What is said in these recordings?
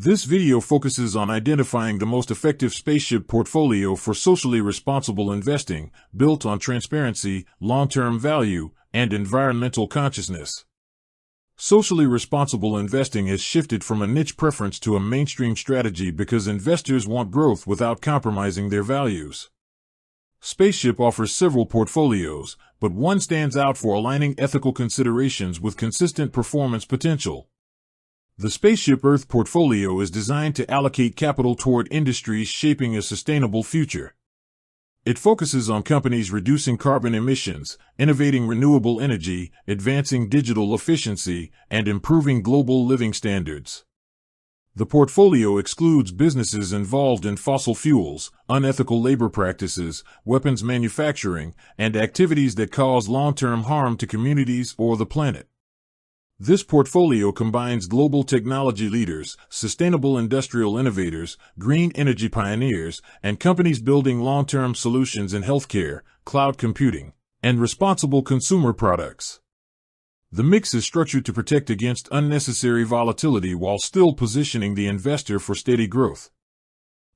This video focuses on identifying the most effective spaceship portfolio for socially responsible investing, built on transparency, long-term value, and environmental consciousness. Socially responsible investing has shifted from a niche preference to a mainstream strategy because investors want growth without compromising their values. Spaceship offers several portfolios, but one stands out for aligning ethical considerations with consistent performance potential. The Spaceship Earth portfolio is designed to allocate capital toward industries shaping a sustainable future. It focuses on companies reducing carbon emissions, innovating renewable energy, advancing digital efficiency, and improving global living standards. The portfolio excludes businesses involved in fossil fuels, unethical labor practices, weapons manufacturing, and activities that cause long-term harm to communities or the planet. This portfolio combines global technology leaders, sustainable industrial innovators, green energy pioneers, and companies building long-term solutions in healthcare, cloud computing, and responsible consumer products. The mix is structured to protect against unnecessary volatility while still positioning the investor for steady growth.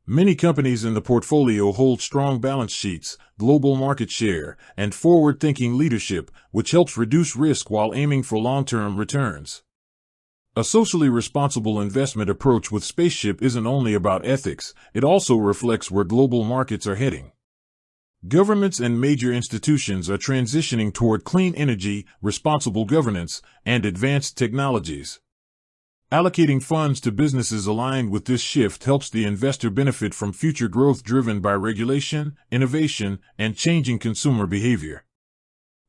Many companies in the portfolio hold strong balance sheets, global market share, and forward-thinking leadership, which helps reduce risk while aiming for long-term returns. A socially responsible investment approach with Spaceship isn't only about ethics, it also reflects where global markets are heading. Governments and major institutions are transitioning toward clean energy, responsible governance, and advanced technologies. Allocating funds to businesses aligned with this shift helps the investor benefit from future growth driven by regulation, innovation, and changing consumer behavior.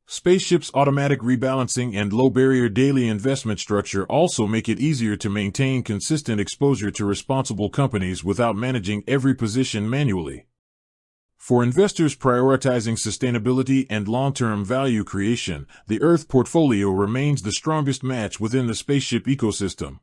Spaceship's automatic rebalancing and low-barrier daily investment structure also make it easier to maintain consistent exposure to responsible companies without managing every position manually. For investors prioritizing sustainability and long-term value creation, the Earth portfolio remains the strongest match within the Spaceship ecosystem.